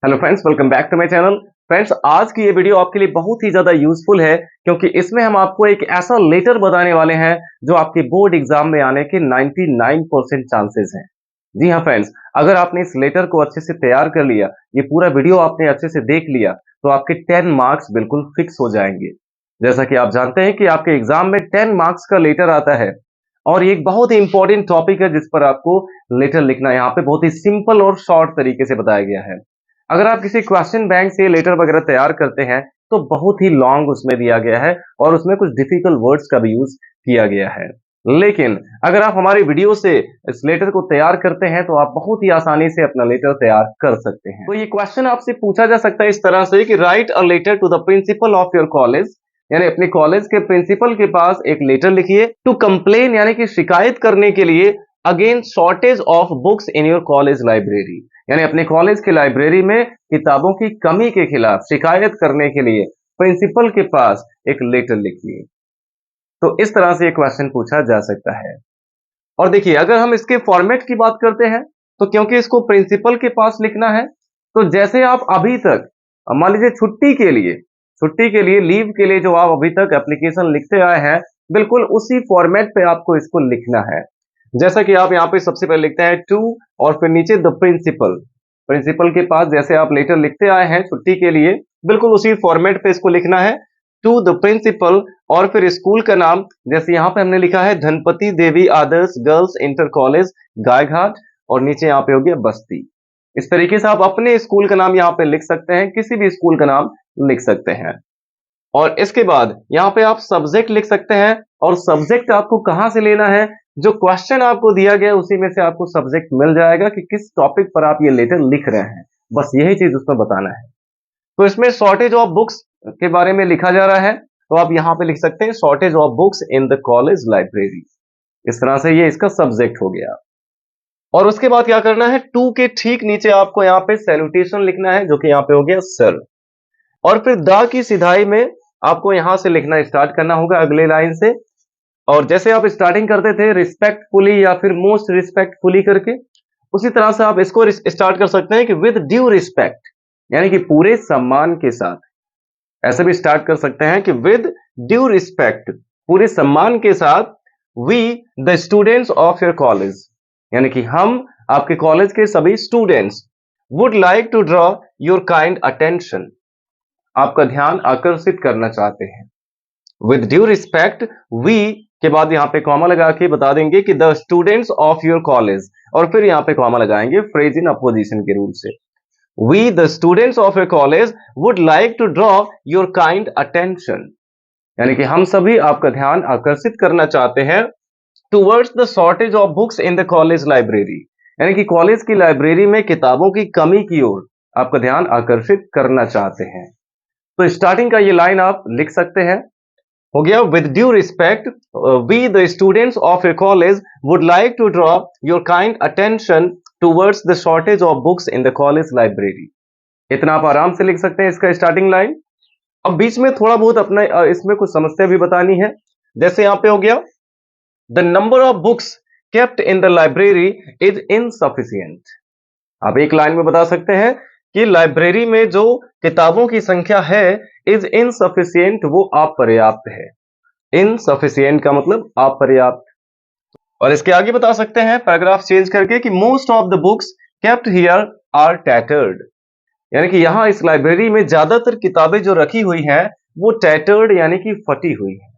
Hello friends, welcome back to my channel. Friends, आज की ये वीडियो आपके लिए बहुत ही ज्यादा यूजफुल है क्योंकि इसमें हम आपको एक ऐसा लेटर बताने वाले हैं जो आपके बोर्ड एग्जाम में आने के 99% चांसेस हैं। जी हाँ फ्रेंड्स, अगर आपने इस लेटर को अच्छे से तैयार कर लिया, ये पूरा वीडियो आपने अच्छे से देख लिया, तो आपके 10 मार्क्स बिल्कुल फिक्स हो जाएंगे। जैसा कि आप जानते हैं कि आपके एग्जाम में 10 मार्क्स का लेटर आता है और ये एक बहुत ही इंपॉर्टेंट टॉपिक है जिस पर आपको लेटर लिखना है। यहाँ पे बहुत ही सिंपल और शॉर्ट तरीके से बताया गया है। अगर आप किसी क्वेश्चन बैंक से लेटर वगैरह तैयार करते हैं तो बहुत ही लॉन्ग उसमें दिया गया है और उसमें कुछ डिफिकल्ट वर्ड्स का भी यूज किया गया है। लेकिन अगर आप हमारी वीडियो से इस लेटर को तैयार करते हैं तो आप बहुत ही आसानी से अपना लेटर तैयार कर सकते हैं। तो ये क्वेश्चन आपसे पूछा जा सकता है इस तरह से कि write a letter to the principal of your college, यानी अपने कॉलेज के प्रिंसिपल के पास एक लेटर लिखिए। टू कंप्लेन, यानी कि शिकायत करने के लिए against shortage of books in your college library, यानी अपने कॉलेज की लाइब्रेरी में किताबों की कमी के खिलाफ शिकायत करने के लिए प्रिंसिपल के पास एक लेटर लिखिए। तो इस तरह से ये क्वेश्चन पूछा जा सकता है। और देखिए, अगर हम इसके फॉर्मेट की बात करते हैं तो क्योंकि इसको प्रिंसिपल के पास लिखना है, तो जैसे आप अभी तक मान लीजिए छुट्टी के लिए लीव के लिए जो आप अभी तक एप्लीकेशन लिखते आए हैं, बिल्कुल उसी फॉर्मेट पे आपको इसको लिखना है। जैसा कि आप यहाँ पे सबसे पहले लिखते हैं टू और फिर नीचे द प्रिंसिपल के पास जैसे आप लेटर लिखते आए हैं छुट्टी के लिए, बिल्कुल उसी फॉर्मेट पे इसको लिखना है, टू द प्रिंसिपल। और फिर स्कूल का नाम जैसे यहाँ पे हमने लिखा है धनपति देवी आदर्श गर्ल्स इंटर कॉलेज गायघाट, और नीचे यहाँ पे हो गया बस्ती। इस तरीके से आप अपने स्कूल का नाम यहाँ पे लिख सकते हैं, किसी भी स्कूल का नाम लिख सकते हैं। और इसके बाद यहाँ पे आप सब्जेक्ट लिख सकते हैं, और सब्जेक्ट आपको कहां से लेना है, जो क्वेश्चन आपको दिया गया उसी में से आपको सब्जेक्ट मिल जाएगा कि किस टॉपिक पर आप ये लेटर लिख रहे हैं, बस यही चीज उसमें बताना है। तो इसमें शॉर्टेज ऑफ बुक्स के बारे में लिखा जा रहा है, तो आप यहाँ पे लिख सकते हैं shortage of books in the college library. इस तरह से ये इसका सब्जेक्ट हो गया। और उसके बाद क्या करना है, टू के ठीक नीचे आपको यहाँ पे सैल्यूटेशन लिखना है, जो कि यहाँ पे हो गया सर। और फिर द की सिधाई में आपको यहां से लिखना स्टार्ट करना होगा अगले लाइन से। और जैसे आप स्टार्टिंग करते थे रिस्पेक्टफुली या फिर मोस्ट रिस्पेक्टफुली करके, उसी तरह से आप इसको स्टार्ट कर सकते हैं कि विद ड्यू रिस्पेक्ट, यानी कि पूरे सम्मान के साथ। ऐसे भी स्टार्ट कर सकते हैं कि विद ड्यू रिस्पेक्ट, पूरे सम्मान के साथ, we the students of your college, यानी कि हम आपके कॉलेज के सभी students, would like to draw your kind attention, आपका ध्यान आकर्षित करना चाहते हैं। विद ड्यू रिस्पेक्ट, वी के बाद यहां पे कॉमा लगा के बता देंगे कि the students of your college, और फिर यहां पे कॉमा लगाएंगे फ्रेज इन अपोजिशन के रूल से। We the students of your college would like to draw your kind attention, यानी कि हम सभी आपका ध्यान आकर्षित करना चाहते हैं towards the shortage of books in the college library, यानी कि कॉलेज की लाइब्रेरी में किताबों की कमी की ओर आपका ध्यान आकर्षित करना चाहते हैं। तो स्टार्टिंग का ये लाइन आप लिख सकते हैं, हो गया with due respect, we the students of your college would like to draw your kind attention towards the shortage of books in the college library. इतना आप आराम से लिख सकते हैं इसका स्टार्टिंग लाइन। अब बीच में थोड़ा बहुत अपना इसमें कुछ समस्या भी बतानी है। जैसे यहां पे हो गया the number of books kept in the library is insufficient. आप एक लाइन में बता सकते हैं कि लाइब्रेरी में जो किताबों की संख्या है इज इनसफिशियंट, वो अपर्याप्त है। इनसफिशियंट का मतलब अपर्याप्त। और इसके आगे बता सकते हैं पैराग्राफ चेंज करके कि most of the books kept here are tattered, यानी कि यहां इस लाइब्रेरी में ज्यादातर किताबें जो रखी हुई हैं वो टैटर्ड यानी कि फटी हुई है।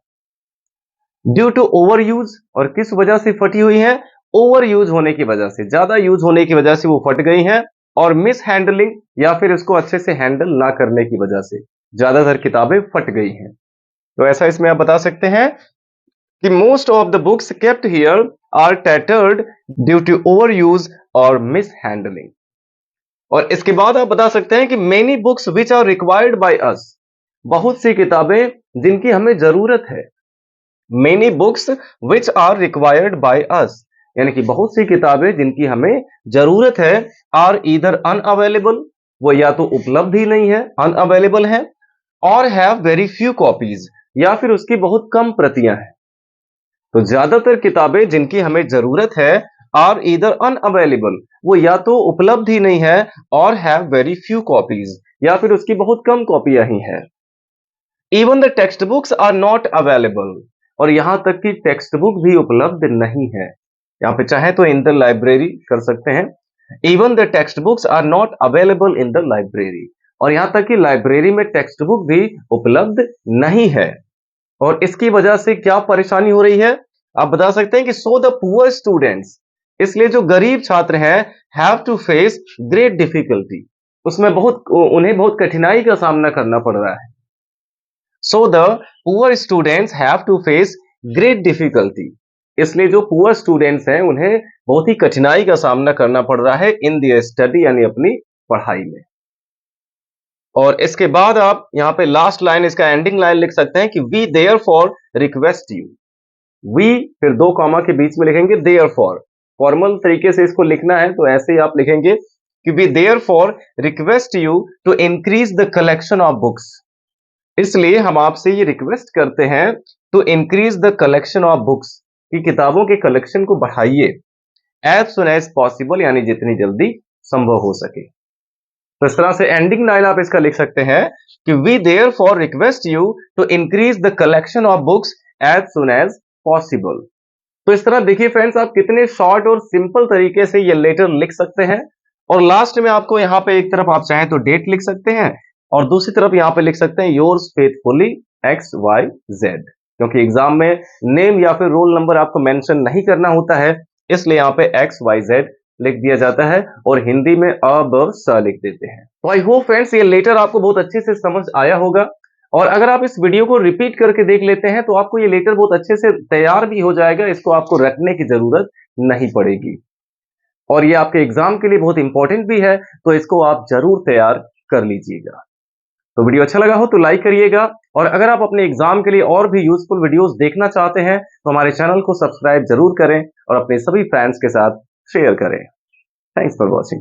ड्यू टू ओवर यूज, और किस वजह से फटी हुई है, ओवर यूज होने की वजह से, ज्यादा यूज होने की वजह से वो फट गई हैं। और मिस हैंडलिंग, या फिर इसको अच्छे से हैंडल ना करने की वजह से ज्यादातर किताबें फट गई हैं। तो ऐसा इसमें आप बता सकते हैं कि most of the books kept here are tattered due to overuse और मिस हैंडलिंग। और इसके बाद आप बता सकते हैं कि many books which are required by us, बहुत सी किताबें जिनकी हमें जरूरत है। Many books which are required by us, यानी कि बहुत सी किताबें जिनकी हमें जरूरत है, आर ईदर अनअवेलेबल, वो या तो उपलब्ध ही नहीं है, अनअवेलेबल है, और हैव वेरी फ्यू कॉपीज, या फिर उसकी बहुत कम प्रतियां हैं। तो ज्यादातर किताबें जिनकी हमें जरूरत है आर ईदर अनअवेलेबल, वो या तो उपलब्ध ही नहीं है और हैव वेरी फ्यू कॉपीज, या फिर उसकी बहुत कम कॉपियां ही हैं। Even the textbooks are not available, और यहां तक कि टेक्स्ट बुक भी उपलब्ध नहीं है। यहां पे चाहे तो इन द लाइब्रेरी कर सकते हैं। Even the textbooks are not available in the library, और यहां तक कि लाइब्रेरी में टेक्स्ट बुक भी उपलब्ध नहीं है। और इसकी वजह से क्या परेशानी हो रही है, आप बता सकते हैं कि सो द पुअर स्टूडेंट्स, इसलिए जो गरीब छात्र हैं, have to face great difficulty, उसमें उन्हें बहुत कठिनाई का सामना करना पड़ रहा है। So the poor students have to face great difficulty, इसलिए जो पुअर स्टूडेंट्स हैं उन्हें बहुत ही कठिनाई का सामना करना पड़ रहा है इन दियर स्टडी, यानी अपनी पढ़ाई में। और इसके बाद आप यहां पे लास्ट लाइन, इसका एंडिंग लाइन लिख सकते हैं कि we therefore request you. We फिर दो कॉमा के बीच में लिखेंगे देयर फॉर, फॉर्मल तरीके से इसको लिखना है तो ऐसे ही आप लिखेंगे कि we therefore request you to increase the collection of books, इसलिए हम आपसे ये रिक्वेस्ट करते हैं to increase the collection of books, कि किताबों के कलेक्शन को बढ़ाइए एज सुन एज पॉसिबल, यानी जितनी जल्दी संभव हो सके। तो इस तरह से एंडिंग लाइन आप इसका लिख सकते हैं कि we therefore request you to increase the collection of books as soon as possible. तो इस तरह देखिए फ्रेंड्स, आप कितने शॉर्ट और सिंपल तरीके से ये लेटर लिख सकते हैं। और लास्ट में आपको यहाँ पे एक तरफ आप चाहें तो डेट लिख सकते हैं, और दूसरी तरफ यहाँ पे लिख सकते हैं योर्स फेथफुली XYZ, क्योंकि एग्जाम में नेम या फिर रोल नंबर आपको मेंशन नहीं करना होता है, इसलिए यहाँ पे XYZ लिख दिया जाता है और हिंदी में अ ब स लिख देते हैं। तो आई होप फ्रेंड्स ये लेटर आपको बहुत अच्छे से समझ आया होगा, और अगर आप इस वीडियो को रिपीट करके देख लेते हैं तो आपको ये लेटर बहुत अच्छे से तैयार भी हो जाएगा, इसको आपको रटने की जरूरत नहीं पड़ेगी, और ये आपके एग्जाम के लिए बहुत इंपॉर्टेंट भी है, तो इसको आप जरूर तैयार कर लीजिएगा। तो वीडियो अच्छा लगा हो तो लाइक करिएगा, और अगर आप अपने एग्जाम के लिए और भी यूजफुल वीडियोस देखना चाहते हैं तो हमारे चैनल को सब्सक्राइब जरूर करें और अपने सभी फ्रेंड्स के साथ शेयर करें। Thanks for watching.